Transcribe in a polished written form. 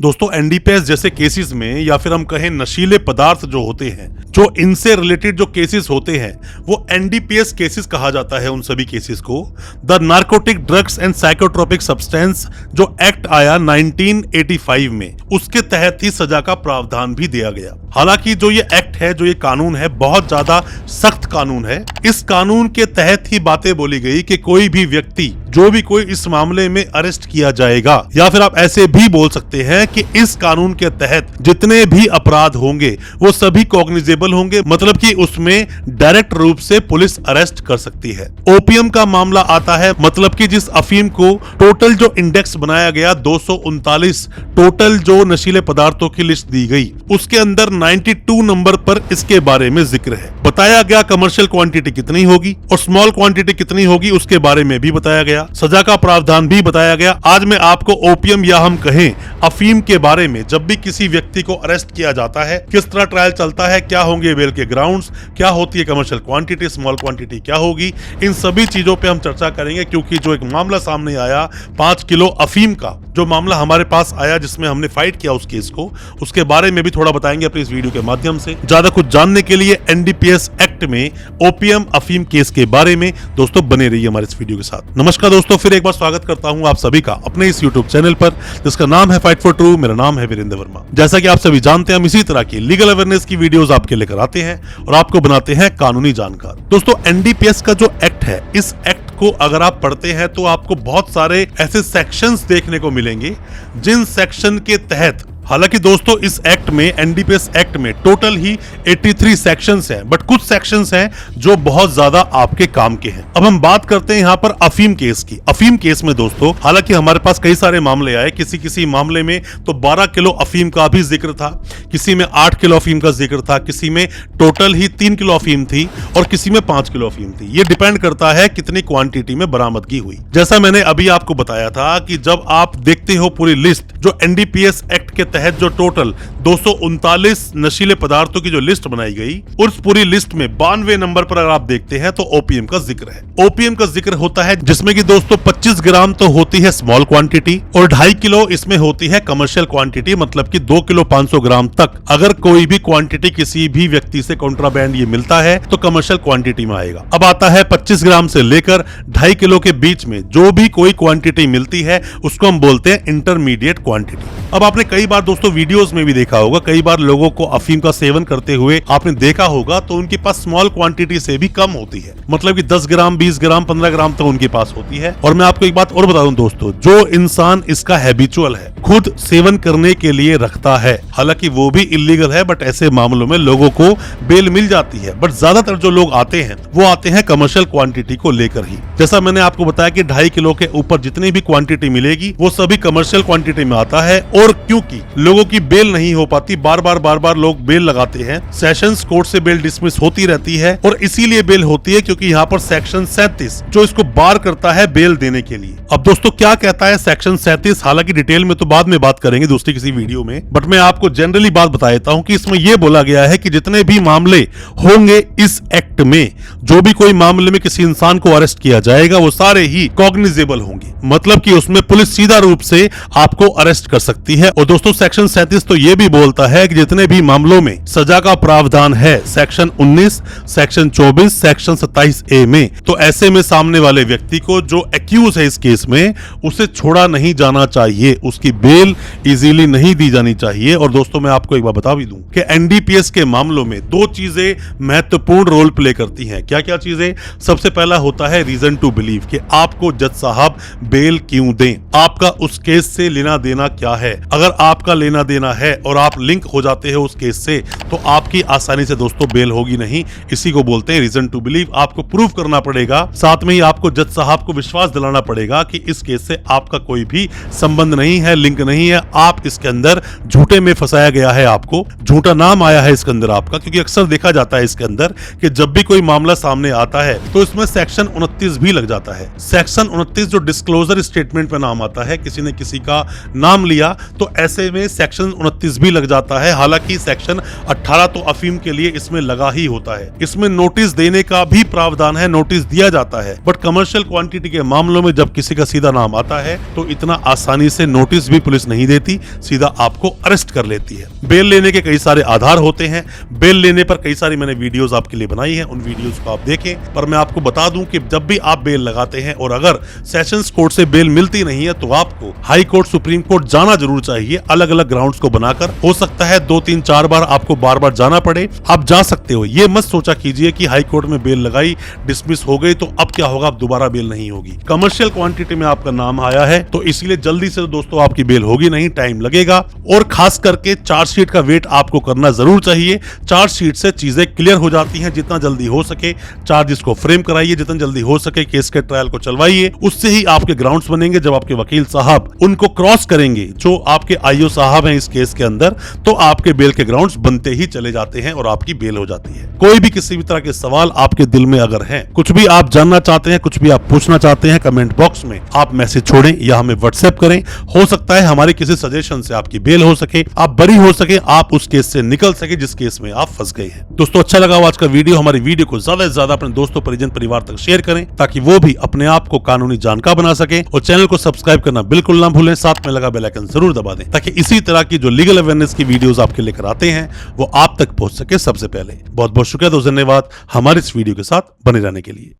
दोस्तों एनडीपीएस जैसे केसेस में या फिर हम कहें नशीले पदार्थ जो होते हैं, जो इनसे रिलेटेड जो केसेस होते हैं वो एनडीपीएस केसेस कहा जाता है। उन सभी केसेस को the narcotic drugs and psychotropic substance जो एक्ट आया 1985 में, उसके तहत ही सजा का प्रावधान भी दिया गया। हालांकि जो ये एक्ट है, जो ये कानून है, बहुत ज्यादा सख्त कानून है। इस कानून के तहत ही बातें बोली गई कि कोई भी व्यक्ति, जो भी कोई इस मामले में अरेस्ट किया जाएगा, या फिर आप ऐसे भी बोल सकते हैं कि इस कानून के तहत जितने भी अपराध होंगे वो सभी कॉग्निजेबल होंगे, मतलब कि उसमें डायरेक्ट रूप से पुलिस अरेस्ट कर सकती है। ओपीएम का मामला आता है, मतलब कि जिस अफीम को टोटल जो इंडेक्स बनाया गया 239 टोटल जो नशीले पदार्थों की लिस्ट दी गई, उसके अंदर 92 नंबर पर इसके बारे में जिक्र है। बताया गया कमर्शियल क्वांटिटी कितनी होगी और स्मॉल क्वांटिटी कितनी होगी, उसके बारे में भी बताया गया। सजा का प्रावधान भी बताया गया। आज मैं आपको ओपीएम या हम कहें अफीम के बारे में, जब भी किसी व्यक्ति को अरेस्ट किया जाता है, किस तरह ट्रायल चलता है, क्या होंगे बेल के ग्राउंड्स, क्या होती है कमर्शियल क्वांटिटी, स्मॉल क्वांटिटी क्या होगी, इन सभी चीजों पे हम चर्चा करेंगे। क्योंकि जो एक मामला सामने आया 5 किलो अफीम का, जो मामला हमारे पास आया जिसमें हमने फाइट किया उस केस को, उसके बारे में भी थोड़ा बताएंगे अपने इस वीडियो के माध्यम से। ज्यादा कुछ जानने के लिए एनडीपीएस एक्ट में ओपीएम अफीम केस के बारे में दोस्तों बने रहिए हमारे इस वीडियो के साथ। नमस्कार दोस्तों, फिर एक बार स्वागत करता हूं आप सभी का अपने इस यूट्यूब चैनल पर जिसका नाम है फाइट फॉर ट्रू। मेरा नाम है वीरेंद्र वर्मा। जैसा कि आप सभी जानते हैं, हम इसी तरह की लीगल अवेयरनेस की वीडियोस आपके लेकर आते हैं और आपको बनाते हैं कानूनी जानकार। दोस्तों एनडीपीएस का जो एक्ट है, इस एक्ट को अगर आप पढ़ते हैं तो आपको बहुत सारे ऐसे सेक्शंस देखने को मिलेंगे जिन सेक्शन के तहत, हालांकि दोस्तों इस एक्ट में, एनडीपीएस एक्ट में टोटल ही 83 सेक्शंस हैं, बट कुछ सेक्शंस हैं जो बहुत ज्यादा आपके काम के हैं। अब हम बात करते हैं यहाँ पर अफीम केस की। अफीम केस में दोस्तों, हालांकि हमारे पास कई सारे मामले आए, किसी मामले में तो 12 किलो अफीम का भी जिक्र था, किसी में 8 किलो अफीम का जिक्र था, किसी में टोटल ही 3 किलो अफीम थी और किसी में 5 किलो अफीम थी। ये डिपेंड करता है कितनी क्वांटिटी में बरामदगी हुई। जैसा मैंने अभी आपको बताया था कि जब आप देखते हो पूरी लिस्ट जो एनडीपीएस एक्ट के तहत जो टोटल 239 नशीले पदार्थों की जो लिस्ट बनाई गई, उस पूरी लिस्ट में 92 नंबर पर अगर आप देखते हैं तो ओपीएम का जिक्र है। ओपीएम का जिक्र होता है जिसमें कि दोस्तों 25 ग्राम तो होती है स्मॉल क्वांटिटी और 2.5 किलो इसमें होती है कमर्शियल क्वांटिटी, मतलब कि 2 किलो 500 ग्राम तक अगर कोई भी क्वांटिटी किसी भी व्यक्ति से कॉन्ट्राबैंड ये मिलता है तो कमर्शियल क्वांटिटी में आएगा। अब आता है 25 ग्राम से लेकर 2.5 किलो के बीच में जो भी कोई क्वांटिटी मिलती है उसको हम बोलते हैं इंटरमीडिएट क्वांटिटी। अब आपने कई बार दोस्तों वीडियोस में भी देखा होगा, कई बार लोगों को अफीम का सेवन करते हुए आपने देखा होगा तो उनके पास स्मॉल क्वांटिटी से भी कम होती है, मतलब कि 10 ग्राम 20 ग्राम 15 ग्राम तो उनके पास होती है। और मैं आपको एक बात और बता दूं दोस्तों, जो इंसान इसका हैबिचुअल है, खुद सेवन करने के लिए रखता है, हालांकि वो भी इलीगल है, बट ऐसे मामलों में लोगों को बेल मिल जाती है। बट ज्यादातर जो लोग आते हैं वो आते हैं कमर्शियल क्वांटिटी को लेकर ही। जैसा मैंने आपको बताया कि 2.5 किलो के ऊपर जितनी भी क्वांटिटी मिलेगी वो सभी कमर्शियल क्वांटिटी में आता है। और क्योंकि लोगों की बेल नहीं हो पाती, बार बार लोग बेल लगाते हैं, सेशंस कोर्ट से बेल डिसमिस होती रहती है और इसीलिए बेल होती है क्योंकि यहाँ पर सेक्शन 37 जो इसको बार करता है बेल देने के लिए। अब दोस्तों क्या कहता है सेक्शन 37, हालांकि डिटेल में तो बाद में बात करेंगे दूसरी किसी वीडियो में, बट मैं आपको जनरली बात बता देता हूँ कि इसमें यह बोला गया है कि जितने भी मामले होंगे इस एक्ट में, जो भी कोई मामले में किसी इंसान को अरेस्ट किया जाएगा वो सारे ही कॉग्निजेबल होंगे, मतलब कि उसमें पुलिस सीधा रूप से आपको अरेस्ट कर सकती है। और दोस्तों सेक्शन 37 तो ये भी बोलता है कि जितने भी मामलों में सजा का प्रावधान है सेक्शन 19, सेक्शन 24, सेक्शन 27A में, तो ऐसे में सामने वाले व्यक्ति को जो एक्यूज है इस केस में उसे छोड़ा नहीं जाना चाहिए, उसकी बेल इजीली नहीं दी जानी चाहिए। और दोस्तों मैं आपको एक बात बता भी दूं कि एनडीपीएस के मामलों में 2 चीजें महत्वपूर्ण रोल प्ले करती हैं। क्या क्या चीजें? सबसे पहला होता है रीजन टू बिलीव, कि आपको जज साहब बेल क्यों दें, आपका उस केस से लेना देना क्या है। अगर आपका लेना देना है और आप लिंक हो जाते हो उस केस से तो आपकी आसानी से दोस्तों बेल होगी नहीं। इसी को बोलते हैं रीजन टू बिलीव। आपको प्रूफ करना पड़ेगा, साथ में ही आपको जज साहब को विश्वास दिलाना पड़ेगा कि इस केस से आपका कोई भी संबंध नहीं है, लिंक नहीं है, आप इसके अंदर झूठे में फंसाया गया है, आपको झूठा नाम आया है इसके अंदर आपका। क्योंकि अक्सर देखा जाता है इसके अंदर कि जब भी कोई मामला सामने आता है तो इसमें सेक्शन 29 भी लग जाता है। सेक्शन 29 जो डिस्क्लोजर स्टेटमेंट पे नाम आता है, किसी ने किसी का नाम लिया तो ऐसे में सेक्शन 29 भी लग जाता है। हालांकि सेक्शन 18 तो अफीम के लिए इसमें लगा ही होता है। इसमें नोटिस देने का भी प्रावधान है, नोटिस दिया जाता है, बट कमर्शियल क्वांटिटी के मामलों में जब किसी का सीधा नाम आता है तो इतना आसानी से नोटिस भी पुलिस नहीं देती, सीधा आपको अरेस्ट कर लेती है। बेल लेने के कई सारे आधार होते हैं। बेल लेने पर कई सारी मैंने वीडियोस आपके लिए बनाई हैं, उन वीडियोस को आप देखें। पर मैं आपको बता दूं कि जब भी आप बेल लगाते हैं और अगर सेशंस कोर्ट से बेल मिलती नहीं है तो आपको हाई कोर्ट, सुप्रीम कोर्ट जाना जरूर चाहिए, अलग अलग ग्राउंड्स को बनाकर। हो सकता है 2 3 4 बार आपको बार बार जाना पड़े, आप जा सकते हो। ये मत सोचा कीजिए कि हाई कोर्ट में बेल लगाई, डिसमिस हो गई तो अब क्या होगा, अब दोबारा बेल नहीं होगी। कमर्शियल क्वांटिटी में आपका नाम आया है तो इसलिए जल्दी से दोस्तों आपकी बेल होगी नहीं, टाइम लगेगा। और खास करके चार्जशीट का वेट आपको करना जरूर चाहिए। चार्जशीट से चीजें क्लियर हो जाती हैं। जितना जल्दी हो सके चार्जेस को फ्रेम कराइए, जितना जल्दी हो सके केस के ट्रायल को चलवाइए, उससे ही आपके ग्राउंड्स बनेंगे। जब आपके वकील साहब उनको क्रॉस करेंगे, जो आपके आईओ साहब हैं इस केस के अंदर, तो आपके बेल के ग्राउंड्स बनते ही चले जाते हैं और आपकी बेल हो जाती है। कोई भी किसी भी तरह के सवाल आपके दिल में अगर हैं, कुछ भी आप जानना चाहते हैं, कुछ भी आप पूछना चाहते हैं, कमेंट बॉक्स में आप मैसेज छोड़ें या हमें व्हाट्सएप करें। हो सकता है हमारे किसी सजेशन से आपकी बेल हो सके, आप बरी हो सके, आप उस केस से निकल सके जिस केस में आप फंस गए हैं। दोस्तों अच्छा लगा आज का वीडियो, हमारी वीडियो को ज्यादा से ज्यादा अपने दोस्तों, परिजन, परिवार तक शेयर करें ताकि वो भी अपने आप को कानूनी जानकार बना सके। और चैनल को सब्सक्राइब करना बिल्कुल ना भूलें, साथ में लगा बेल आइकन जरूर दबा दें ताकि इसी तरह की जो लीगल अवेयरनेस की वीडियोस आपके लेकर आते हैं वो आप तक पहुंच सके सबसे पहले। बहुत बहुत शुक्रिया, धन्यवाद हमारे इस वीडियो के साथ बने रहने के लिए।